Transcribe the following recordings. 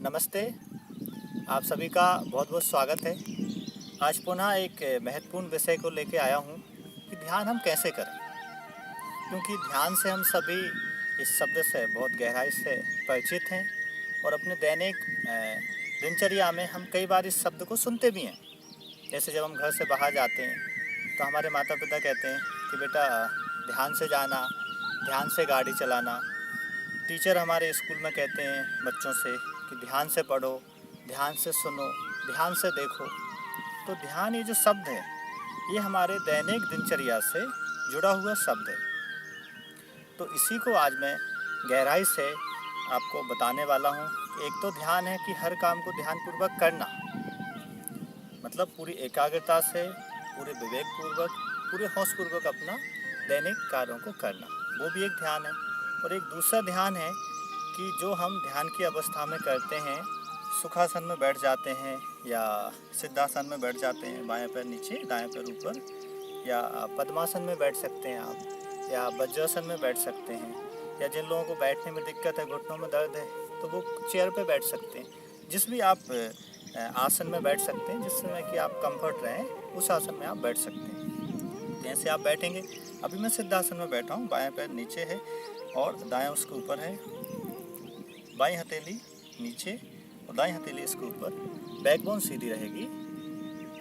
नमस्ते, आप सभी का बहुत बहुत स्वागत है। आज पुनः एक महत्वपूर्ण विषय को लेके आया हूँ कि ध्यान हम कैसे करें, क्योंकि ध्यान से हम सभी इस शब्द से बहुत गहराई से परिचित हैं और अपने दैनिक दिनचर्या में हम कई बार इस शब्द को सुनते भी हैं। जैसे जब हम घर से बाहर जाते हैं तो हमारे माता पिता कहते हैं कि बेटा ध्यान से जाना, ध्यान से गाड़ी चलाना। टीचर हमारे स्कूल में कहते हैं बच्चों से कि ध्यान से पढ़ो, ध्यान से सुनो, ध्यान से देखो। तो ध्यान ये जो शब्द है, ये हमारे दैनिक दिनचर्या से जुड़ा हुआ शब्द है। तो इसी को आज मैं गहराई से आपको बताने वाला हूँ। एक तो ध्यान है कि हर काम को ध्यानपूर्वक करना, मतलब पूरी एकाग्रता से, पूरे विवेकपूर्वक, पूरे होशपूर्वक अपना दैनिक कार्यों को करना, वो भी एक ध्यान है। और एक दूसरा ध्यान है कि जो हम ध्यान की अवस्था में करते हैं, सुखासन में बैठ जाते हैं या सिद्धासन में बैठ जाते हैं, बाएं पैर नीचे दाएं पैर ऊपर, या पद्मासन में बैठ सकते हैं आप, या वज्रासन में बैठ सकते हैं, या जिन लोगों को बैठने में दिक्कत है, घुटनों में दर्द है, तो वो चेयर पे बैठ सकते हैं। जिस भी आप आसन में बैठ सकते हैं जिसमें कि आप कंफर्ट रहें, उस आसन में आप बैठ सकते हैं। जैसे आप बैठेंगे, अभी मैं सिद्धासन में बैठा हूँ, बाएं पैर नीचे है और दाएं उसके ऊपर है, बाईं हथेली नीचे और दाईं हथेली इसके ऊपर, बैकबोन सीधी रहेगी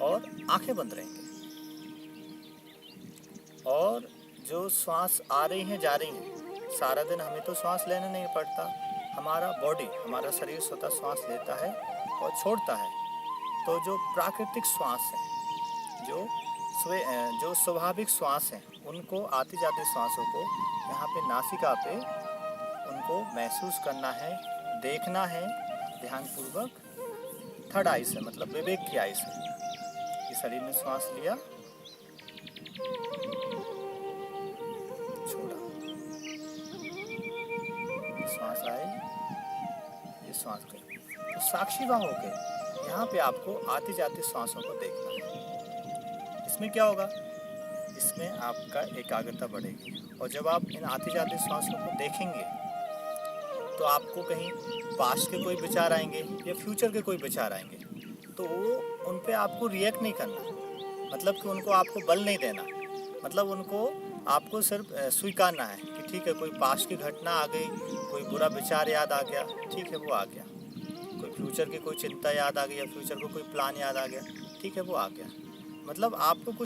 और आंखें बंद रहेंगी। और जो श्वास आ रही हैं जा रही हैं, सारा दिन हमें तो श्वास लेना नहीं पड़ता, हमारा बॉडी, हमारा शरीर स्वतः श्वास लेता है और छोड़ता है। तो जो प्राकृतिक श्वास है, जो स्वाभाविक श्वास हैं, उनको आती जाती श्वासों को यहाँ पे नासिका पे उनको महसूस करना है, देखना है ध्यानपूर्वक, थर्ड आई से, मतलब विवेक की आई से। कि शरीर में श्वास लिया, छोड़ा, श्वास आए, ये श्वास गई। तो साक्षी वहाँ हो गए, यहाँ पे आपको आती जाती श्वासों को देखना है। इसमें क्या होगा, इसमें आपका एकाग्रता बढ़ेगी। और जब आप इन आती जाती श्वासों को देखेंगे तो आपको कहीं पास्ट के कोई विचार आएंगे या फ्यूचर के कोई विचार आएंगे, तो वो उन पे आपको रिएक्ट नहीं करना, मतलब कि उनको आपको बल नहीं देना, मतलब उनको आपको सिर्फ स्वीकारना है कि ठीक है, कोई पास्ट की घटना आ गई, कोई बुरा विचार याद आ गया, ठीक है वो आ गया, कोई फ्यूचर की कोई चिंता याद आ गई या फ्यूचर को कोई प्लान याद आ गया, ठीक है वो आ गया। मतलब आपको कुछ